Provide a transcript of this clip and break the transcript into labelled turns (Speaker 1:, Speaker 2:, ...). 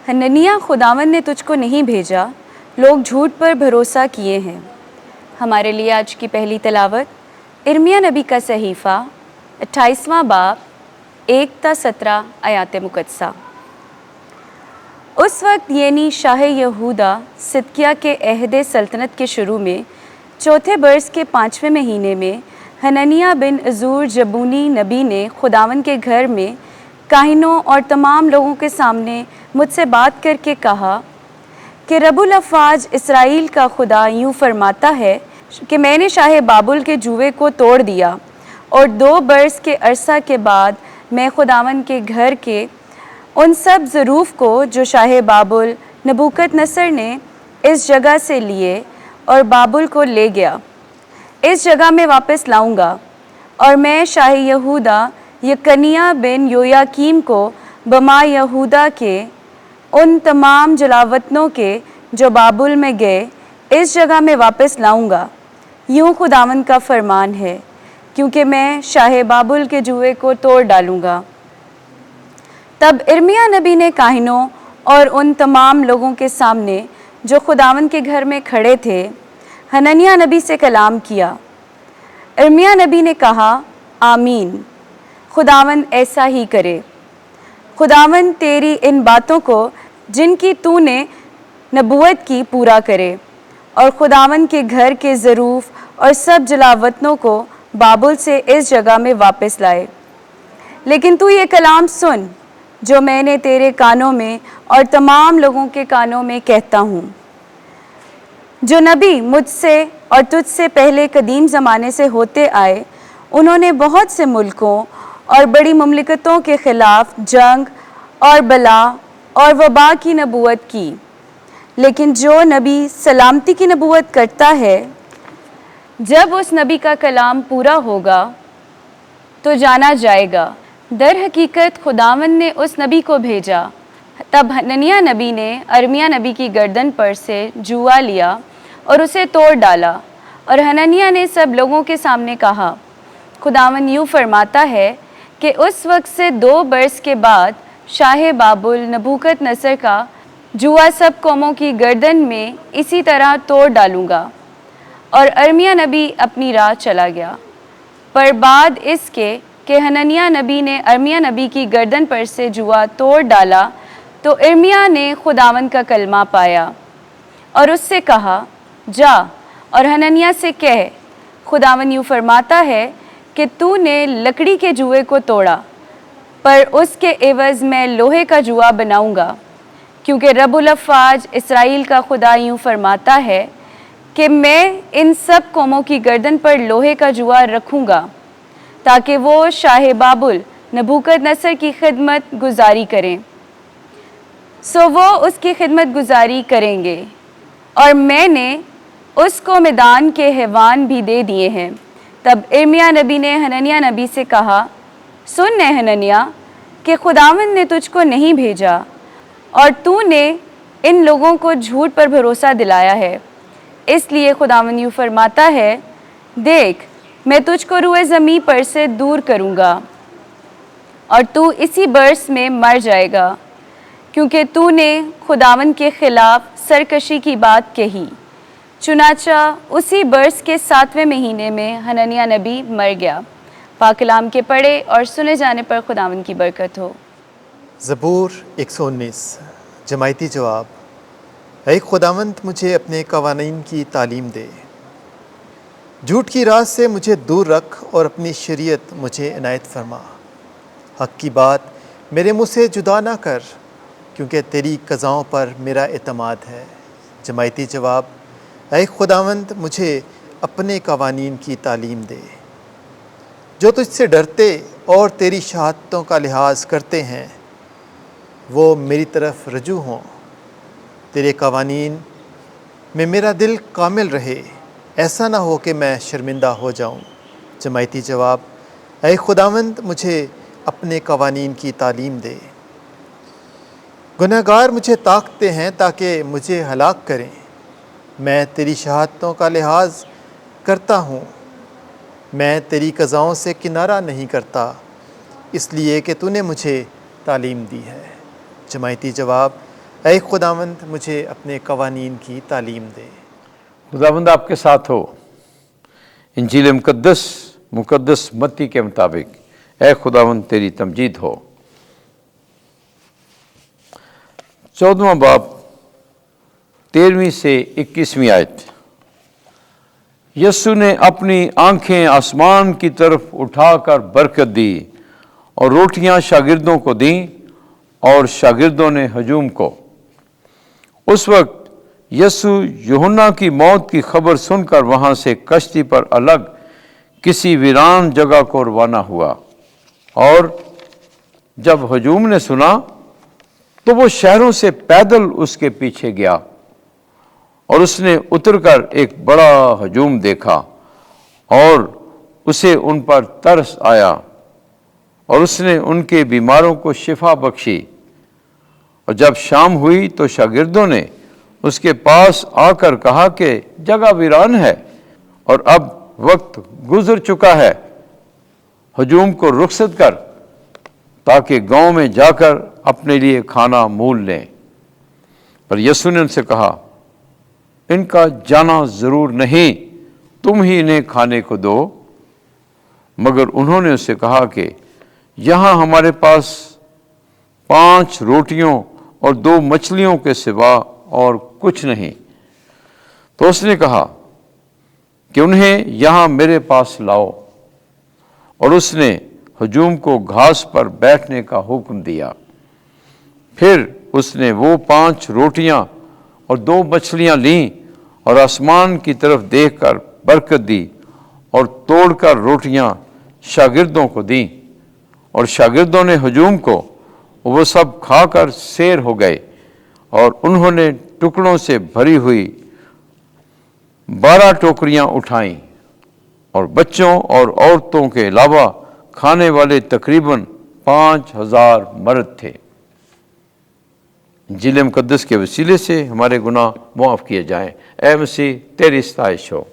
Speaker 1: हनन्याह, खुदावंद ने तुझको नहीं भेजा, लोग झूठ पर भरोसा किए हैं। हमारे लिए आज की पहली तलावत इर्मिया नबी का सहीफ़ा 28वां बाब 1 ta 17 आयात मुक़द्दसा। उस वक्त यानी शाह यहूदा सिदकिय्याह के अहद सल्तनत के शुरू में चौथे बरस के 5वें महीने में हनन्याह बिन अज़ूर जबूनी नबी ने खुदावंद के घर में काहिनों और तमाम लोगों के सामने मुझसे बात करके कहा कि रब्बुल अफ़वाज इसराइल का खुदा यूँ फरमाता है कि मैंने शाह बाबुल के जुए को तोड़ दिया और 2 बरस के अरसा के बाद मैं खुदावंद के घर के उन सब ज़रूफ़ को जो शाह बाबुल नबूकदनस्सर ने इस जगह से लिए और बाबुल को ले गया, इस जगह में वापस लाऊंगा। और मैं शाह यहूदा यकनिया बिन योयाकीम को बमा यहूदा के उन तमाम जलावतनों के जो बाबुल में गए, इस जगह में वापस लाऊंगा। यूँ खुदावंद का फरमान है, क्योंकि मैं शाह बाबुल के जुए को तोड़ डालूँगा। तब इर्मिया नबी ने काहिनों और उन तमाम लोगों के सामने जो खुदावंद के घर में खड़े थे हनन्याह नबी से कलाम किया। इर्मिया नबी ने कहा, आमीन, खुदावंद ऐसा ही करे। खुदावंद तेरी इन बातों को जिनकी तूने नबूवत की पूरा करे और खुदावंद के घर के ज़रूफ़ और सब जलावतनों को बाबुल से इस जगह में वापस लाए। लेकिन तू ये कलाम सुन जो मैंने तेरे कानों में और तमाम लोगों के कानों में कहता हूँ। जो नबी मुझसे और तुझसे पहले कदीम ज़माने से होते आए, उन्होंने बहुत से मुल्कों और बड़ी मुमलिकतों के ख़िलाफ़ जंग और बला और वबा की नबूवत की। लेकिन जो नबी सलामती की नबूवत करता है, जब उस नबी का कलाम पूरा होगा तो जाना जाएगा। दर हकीकत खुदावंद ने उस नबी को भेजा। तब हनन्याह नबी ने इर्मिया नबी की गर्दन पर से जुआ लिया और उसे तोड़ डाला। और हनन्याह ने सब लोगों के सामने कहा, खुदावंद यूँ फरमाता है कि उस वक्त से 2 बरस के बाद शाह बाबुल नबूकदनस्सर का जुआ सब कौमों की गर्दन में इसी तरह तोड़ डालूँगा। और इर्मिया नबी अपनी राह चला गया। पर बाद इसके कि हनन्याह नबी ने इर्मिया नबी की गर्दन पर से जुआ तोड़ डाला, तो इर्मिया ने खुदावंद का कलमा पाया और उससे कहा, जा और हनन्याह से कह, खुदावंद यूँ फरमाता है कि तूने लकड़ी के जुए को तोड़ा, पर उसके एवज़ मैं लोहे का जुआ बनाऊंगा। क्योंकि रब्बुल अफ़वाज इसराइल का खुदा यूँ फरमाता है कि मैं इन सब कौमों की गर्दन पर लोहे का जुआ रखूँगा, ताकि वो शाह बाबुल नबूकदनस्सर की खिदमत गुजारी करें। सो वो उसकी खिदमत गुजारी करेंगे। और मैंने उसको मैदान के हैवान भी दे दिए हैं। तब इर्मिया नबी ने हनन्याह नबी से कहा, सुन ए हनन्याह, कि खुदावंद ने तुझको नहीं भेजा और तूने इन लोगों को झूठ पर भरोसा दिलाया है। इसलिए खुदावंद यूँ फरमाता है, देख, मैं तुझको रूए ज़मीं पर से दूर करूँगा और तू इसी बरस में मर जाएगा, क्योंकि तूने खुदावंद के ख़िलाफ़ सरकशी की बात कही। चुनाचा उसी बरस के 7वें महीने में हनन्याह नबी मर गया। पाक कलाम के पढ़े और सुने जाने पर खुदावंद की बरकत हो।
Speaker 2: ज़बूर 119। जमायती जवाब, ऐ खुदावंद मुझे अपने कवानीन की तालीम दे, झूठ की राह से मुझे दूर रख और अपनी शरीयत मुझे इनायत फरमा। हक़ की बात मेरे मुँह से जुदा ना कर, क्योंकि तेरी क़ज़ाओं पर मेरा एतमाद है। जमायती जवाब, ऐ खुदावंद मुझे अपने कवानीन की तालीम दे। जो तुझसे डरते और तेरी शहादतों का लिहाज करते हैं, वो मेरी तरफ रजू हों। तेरे कवानीन में मेरा दिल कामिल रहे, ऐसा ना हो कि मैं शर्मिंदा हो जाऊं। जमायती जवाब, ऐ खुदावंद मुझे अपने कवानीन की तालीम दे। गुनहगार मुझे ताकते हैं ताकि मुझे हलाक करें। मैं तेरी शहादतों का लिहाज करता हूँ। मैं तेरी क़ज़ाओं से किनारा नहीं करता, इसलिए कि तूने मुझे तालीम दी है। जमायती जवाब, اے خداوند مجھے اپنے قوانین کی تعلیم دے۔
Speaker 3: خداوند آپ کے ساتھ ہو۔ انجیل مقدس متی کے مطابق اے خداوند تیری تمجید ہو۔ 14واں باب 13ویں سے 21ویں آیت۔ یسوع نے اپنی آنکھیں آسمان کی طرف اٹھا کر برکت دی اور روٹیاں شاگردوں کو دیں اور شاگردوں نے ہجوم کو۔ اس وقت یسوع یوحنا کی موت کی خبر سن کر وہاں سے کشتی پر الگ کسی ویران جگہ کو روانہ ہوا، اور جب ہجوم نے سنا تو وہ شہروں سے پیدل اس کے پیچھے گیا، اور اس نے اتر کر ایک بڑا ہجوم دیکھا اور اسے ان پر ترس آیا، اور اس نے ان کے بیماروں کو شفا بخشی۔ اور جب شام ہوئی تو شاگردوں نے اس کے پاس آ کر کہا کہ جگہ ویران ہے اور اب وقت گزر چکا ہے، ہجوم کو رخصت کر تاکہ گاؤں میں جا کر اپنے لیے کھانا مول لیں۔ پر یسوع نے ان سے کہا، ان کا جانا ضرور نہیں، تم ہی انہیں کھانے کو دو۔ مگر انہوں نے اس سے کہا کہ یہاں ہمارے پاس 5 روٹیوں اور 2 مچھلیوں کے سوا اور کچھ نہیں۔ تو اس نے کہا کہ انہیں یہاں میرے پاس لاؤ، اور اس نے ہجوم کو گھاس پر بیٹھنے کا حکم دیا۔ پھر اس نے وہ 5 روٹیاں اور 2 مچھلیاں لیں اور آسمان کی طرف دیکھ کر برکت دی اور توڑ کر روٹیاں شاگردوں کو دیں، اور شاگردوں نے ہجوم کو، وہ سب کھا کر سیر ہو گئے، اور انہوں نے ٹکڑوں سے بھری ہوئی 12 ٹوکریاں اٹھائیں، اور بچوں اور عورتوں کے علاوہ کھانے والے تقریباً 5000 مرد تھے۔ انجیل مقدس کے وسیلے سے ہمارے گناہ معاف کیے جائیں۔ اے مسیح تیری ستائش ہو۔